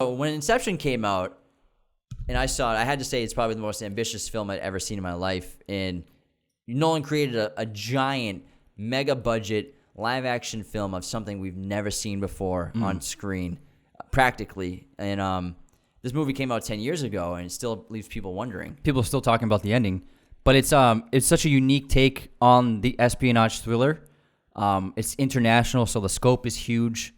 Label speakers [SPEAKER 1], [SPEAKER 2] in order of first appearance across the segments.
[SPEAKER 1] When Inception came out, and I saw it, I had to say it's probably the most ambitious film I'd ever seen in my life. And Nolan created a giant, mega-budget, live-action film of something we've never seen before on screen, practically. And this movie came out 10 years ago, and it still leaves people wondering.
[SPEAKER 2] People are still talking about the ending. But it's such a unique take on the espionage thriller. It's international, so the scope is huge.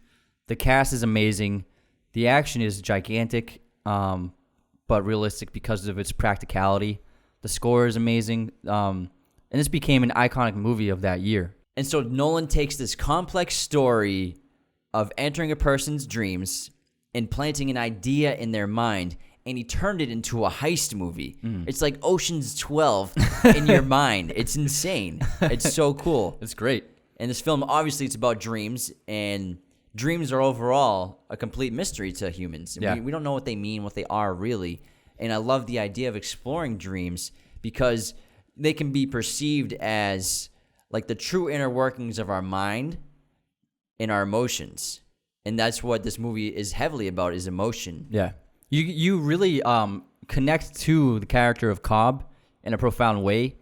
[SPEAKER 2] The cast is amazing. The action is gigantic, but realistic because of its practicality. The score is amazing. And this became an iconic movie of that year.
[SPEAKER 1] And so Nolan takes this complex story of entering a person's dreams and planting an idea in their mind, and he turned it into a heist movie. It's like Ocean's 12 in your mind. It's insane. It's so cool.
[SPEAKER 2] It's great.
[SPEAKER 1] And this film, obviously, it's about dreams, and dreams are overall a complete mystery to humans.
[SPEAKER 2] Yeah.
[SPEAKER 1] We don't know what they mean, what they are really. And I love the idea of exploring dreams because they can be perceived as like the true inner workings of our mind and our emotions. And that's what this movie is heavily about, is emotion.
[SPEAKER 2] Yeah. You really connect to the character of Cobb in a profound way.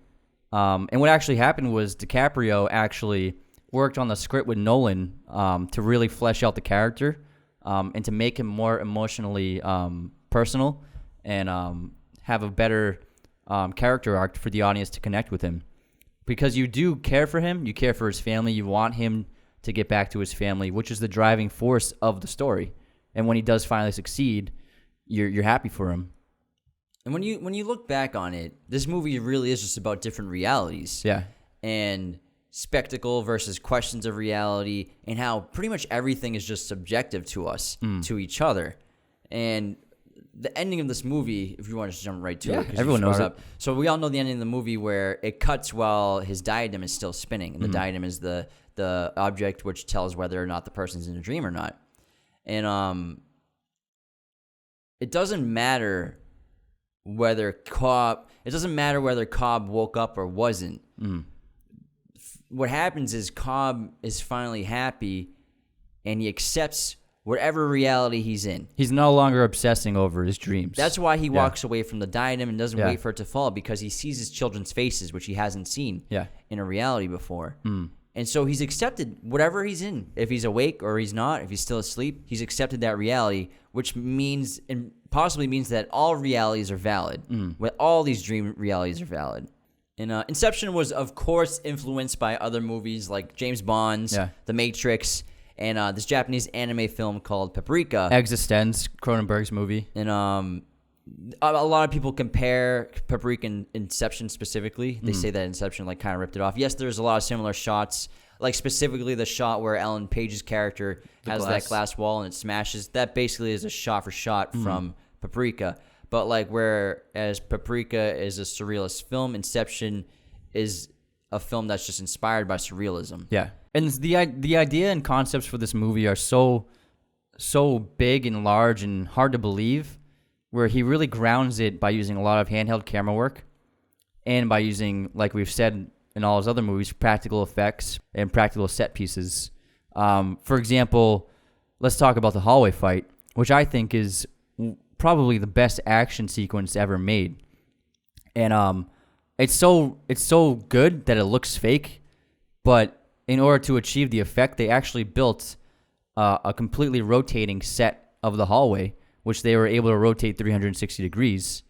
[SPEAKER 2] And what actually happened was DiCaprio actually worked on the script with Nolan to really flesh out the character and to make him more emotionally personal and have a better character arc for the audience to connect with him. Because you do care for him, you care for his family, you want him to get back to his family, which is the driving force of the story. And when he does finally succeed, you're happy for him.
[SPEAKER 1] And when you look back on it, this movie really is just about different realities.
[SPEAKER 2] Yeah.
[SPEAKER 1] And spectacle versus questions of reality, and how pretty much everything is just subjective to us, to each other. And the ending of this movie, if you want to just jump right to it,
[SPEAKER 2] everyone knows it.
[SPEAKER 1] So we all know the ending of the movie where it cuts while his diadem is still spinning. And the diadem is the object which tells whether or not the person's in a dream or not. And it doesn't matter whether Cobb woke up or wasn't. What happens is Cobb is finally happy, and he accepts whatever reality he's in.
[SPEAKER 2] He's no longer obsessing over his dreams.
[SPEAKER 1] That's why he walks away from the diadem and doesn't wait for it to fall, because he sees his children's faces, which he hasn't seen in a reality before. And so he's accepted whatever he's in. If he's awake or he's not, if he's still asleep, he's accepted that reality, which means, and possibly means, that all realities are valid. All these dream realities are valid. And Inception was, of course, influenced by other movies like James Bond's, The Matrix, and this Japanese anime film called Paprika.
[SPEAKER 2] Existence, Cronenberg's movie.
[SPEAKER 1] And a lot of people compare Paprika and Inception specifically. They say that Inception kind of ripped it off. Yes, there's a lot of similar shots, like specifically the shot where Ellen Page's character has that glass wall and it smashes. That basically is a shot for shot from Paprika. But whereas Paprika is a surrealist film, Inception is a film that's just inspired by surrealism.
[SPEAKER 2] Yeah. And the idea and concepts for this movie are so big and large and hard to believe, where he really grounds it by using a lot of handheld camera work and by using, like we've said in all his other movies, practical effects and practical set pieces. For example, let's talk about the hallway fight, which I think is probably the best action sequence ever made. And it's so good that it looks fake, but in order to achieve the effect, they actually built a completely rotating set of the hallway, which they were able to rotate 360 degrees.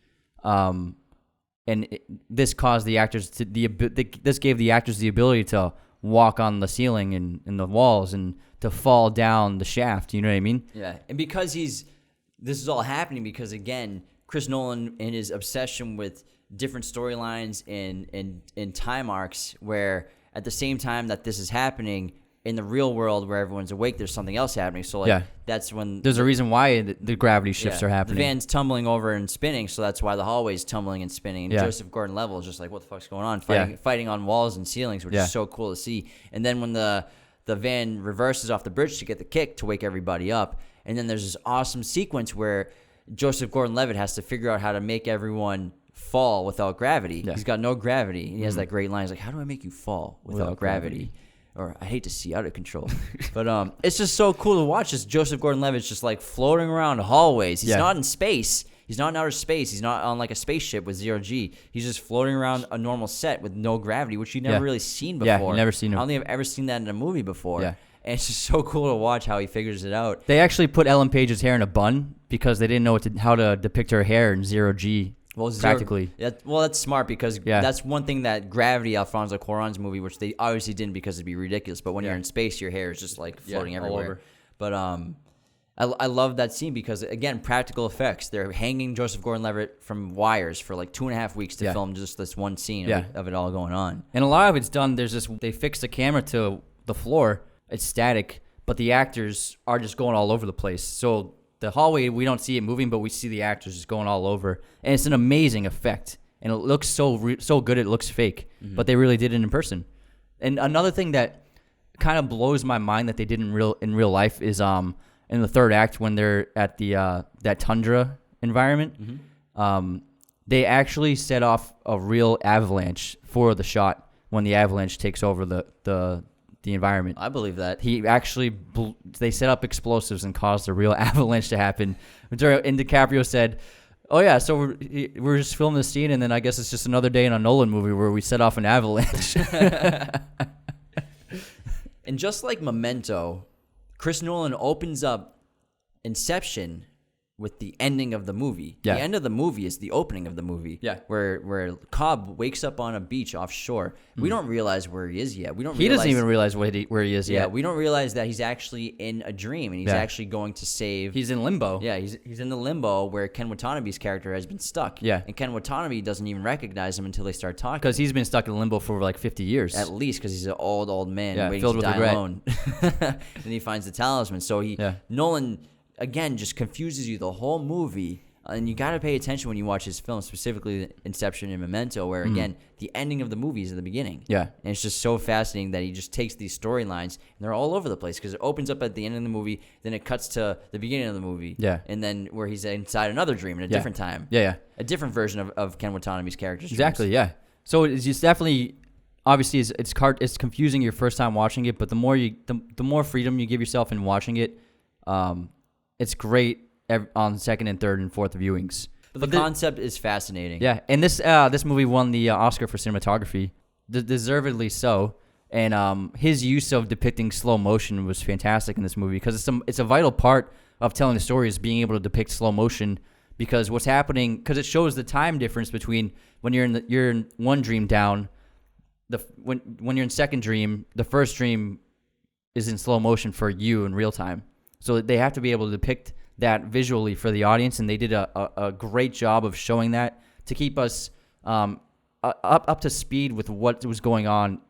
[SPEAKER 2] This caused the actors this gave the actors the ability to walk on the ceiling and the walls and to fall down the shaft. You know what I mean?
[SPEAKER 1] Yeah. And because this is all happening because, again, Chris Nolan, in his obsession with different storylines and time arcs, where at the same time that this is happening in the real world where everyone's awake, there's something else happening. So that's when
[SPEAKER 2] there's a reason why the gravity shifts are happening.
[SPEAKER 1] The van's tumbling over and spinning, so that's why the hallway's tumbling and spinning. And Joseph Gordon-Levitt is just like, what the fuck's going on? Fighting on walls and ceilings, which is so cool to see. And then when the van reverses off the bridge to get the kick to wake everybody up, and then there's this awesome sequence where Joseph Gordon-Levitt has to figure out how to make everyone fall without gravity. He's got no gravity. And he has that great line. He's like, how do I make you fall without gravity? or I hate to see out of control, but it's just so cool to watch. Just Joseph Gordon-Levitt's just like floating around hallways. He's not in space. He's not in outer space. He's not on like a spaceship with 0G. He's just floating around a normal set with no gravity, which you've never really seen before.
[SPEAKER 2] Yeah, you've never seen him.
[SPEAKER 1] I don't think I've ever seen that in a movie before. Yeah. And it's just so cool to watch how he figures it out.
[SPEAKER 2] They actually put Ellen Page's hair in a bun because they didn't know how to depict her hair in 0G. Well, practically.
[SPEAKER 1] That's smart because that's one thing that Gravity, Alfonso Cuarón's movie, which they obviously didn't because it'd be ridiculous. But when you're in space, your hair is just like floating everywhere. But I love that scene because, again, practical effects. They're hanging Joseph Gordon-Levitt from wires for like 2.5 weeks to film just this one scene of it all going on.
[SPEAKER 2] And a lot of it's done. They fix the camera to the floor. It's static, but the actors are just going all over the place. So the hallway, we don't see it moving, but we see the actors just going all over. And it's an amazing effect. And it looks so good it looks fake. Mm-hmm. But they really did it in person. And another thing that kind of blows my mind that they did in real life is in the third act when they're at the that tundra environment, they actually set off a real avalanche for the shot when the avalanche takes over the environment.
[SPEAKER 1] I believe that.
[SPEAKER 2] He actually, they set up explosives and caused a real avalanche to happen. And DiCaprio said, oh yeah, so we're just filming the scene and then I guess it's just another day in a Nolan movie where we set off an avalanche.
[SPEAKER 1] And just like Memento, Chris Nolan opens up Inception with the ending of the movie. Yeah. The end of the movie is the opening of the movie. Yeah. Where Cobb wakes up on a beach offshore. We don't realize where he is yet.
[SPEAKER 2] He doesn't even realize where he is yet. Yeah,
[SPEAKER 1] we don't realize that he's actually in a dream and he's actually going to save.
[SPEAKER 2] He's in limbo.
[SPEAKER 1] Yeah, he's in the limbo where Ken Watanabe's character has been stuck. Yeah. And Ken Watanabe doesn't even recognize him until they start talking.
[SPEAKER 2] Because he's been stuck in limbo for like 50 years.
[SPEAKER 1] At least because he's an old man waiting to die alone. And he finds the talisman. So Nolan, again, just confuses you the whole movie. And you got to pay attention when you watch his film, specifically Inception and Memento, where, again, the ending of the movie is at the beginning. Yeah. And it's just so fascinating that he just takes these storylines, and they're all over the place because it opens up at the end of the movie, then it cuts to the beginning of the movie. Yeah. And then where he's inside another dream at a different time. Yeah. A different version of Ken Watanabe's character.
[SPEAKER 2] Exactly, yeah. So it's just definitely, obviously, it's confusing your first time watching it, but the more freedom you give yourself in watching it, it's great on second and third and fourth viewings.
[SPEAKER 1] But the concept is fascinating.
[SPEAKER 2] Yeah, and this movie won the Oscar for cinematography, deservedly so. And his use of depicting slow motion was fantastic in this movie because it's a vital part of telling the story is being able to depict slow motion. Because what's happening, because it shows the time difference between when you're in one dream down, when you're in second dream, the first dream is in slow motion for you in real time. So they have to be able to depict that visually for the audience, and they did a great job of showing that to keep us up to speed with what was going on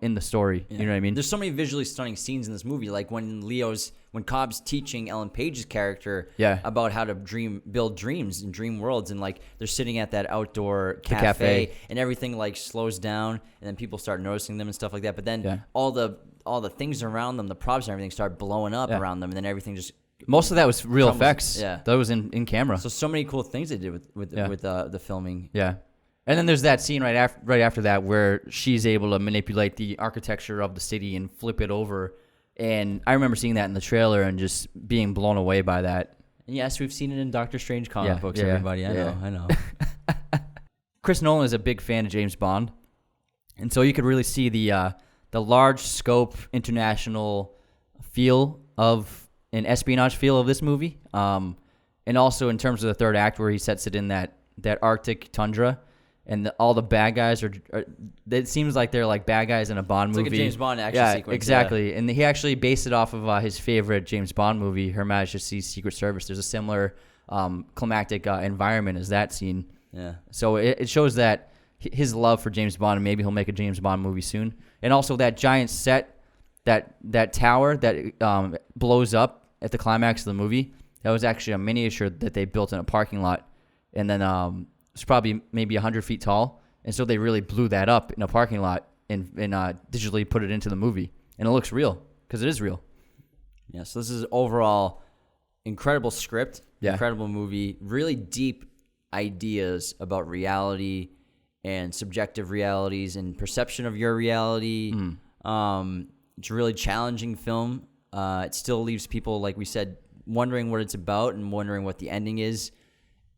[SPEAKER 2] in the story. Yeah. You know what I mean?
[SPEAKER 1] There's so many visually stunning scenes in this movie, like when Cobb's teaching Ellen Page's character about how to build dreams and dream worlds, and like they're sitting at that outdoor cafe and everything like slows down, and then people start noticing them and stuff like that. But then all the things around them, the props and everything start blowing up around them, and then everything just...
[SPEAKER 2] Most of that was real effects. Yeah. That was in camera.
[SPEAKER 1] So many cool things they did with the filming.
[SPEAKER 2] Yeah. And then there's that scene right after that where she's able to manipulate the architecture of the city and flip it over. And I remember seeing that in the trailer and just being blown away by that.
[SPEAKER 1] And yes, we've seen it in Doctor Strange comic books, everybody. I know.
[SPEAKER 2] Chris Nolan is a big fan of James Bond. And so you could really see the large scope international feel of an espionage feel of this movie. And also in terms of the third act where he sets it in that Arctic tundra. And all the bad guys are. It seems like they're like bad guys in a Bond movie.
[SPEAKER 1] It's like a James Bond action sequence.
[SPEAKER 2] Exactly. Yeah. And he actually based it off of his favorite James Bond movie, Her Majesty's Secret Service. There's a similar climactic environment as that scene. Yeah. So it shows that his love for James Bond, and maybe he'll make a James Bond movie soon. And also that giant set, that tower that blows up at the climax of the movie, that was actually a miniature that they built in a parking lot. And then... it's probably maybe 100 feet tall, and so they really blew that up in a parking lot and digitally put it into the movie, and it looks real because it is real.
[SPEAKER 1] Yeah, so this is overall incredible script, incredible movie, really deep ideas about reality and subjective realities and perception of your reality. It's a really challenging film. It still leaves people, like we said, wondering what it's about and wondering what the ending is.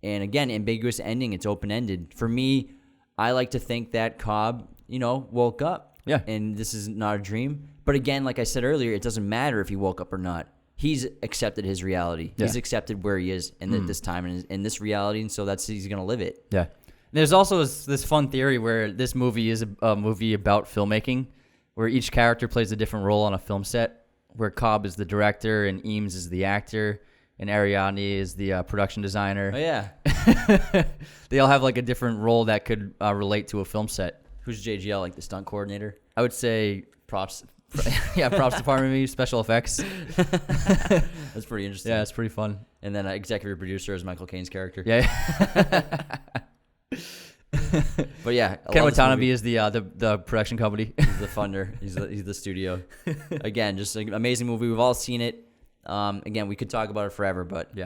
[SPEAKER 1] And again, ambiguous ending. It's open-ended. For me, I like to think that Cobb, woke up.
[SPEAKER 2] Yeah.
[SPEAKER 1] And this is not a dream. But again, like I said earlier, it doesn't matter if he woke up or not. He's accepted his reality. Yeah. He's accepted where he is at this time and in this reality, and so he's going to live it.
[SPEAKER 2] Yeah. There's also this fun theory where this movie is a movie about filmmaking, where each character plays a different role on a film set, where Cobb is the director and Eames is the actor and Ariadne is the production designer.
[SPEAKER 1] Oh, yeah.
[SPEAKER 2] They all have like a different role that could relate to a film set.
[SPEAKER 1] Who's JGL, like the stunt coordinator?
[SPEAKER 2] I would say props. Yeah, props department, maybe special effects.
[SPEAKER 1] That's pretty interesting.
[SPEAKER 2] Yeah, it's pretty fun.
[SPEAKER 1] And then executive producer is Michael Caine's character.
[SPEAKER 2] Yeah.
[SPEAKER 1] But yeah,
[SPEAKER 2] Ken Watanabe is the production company.
[SPEAKER 1] He's the funder. He's the studio. Again, just an amazing movie. We've all seen it. Again, we could talk about it forever, but
[SPEAKER 2] yeah,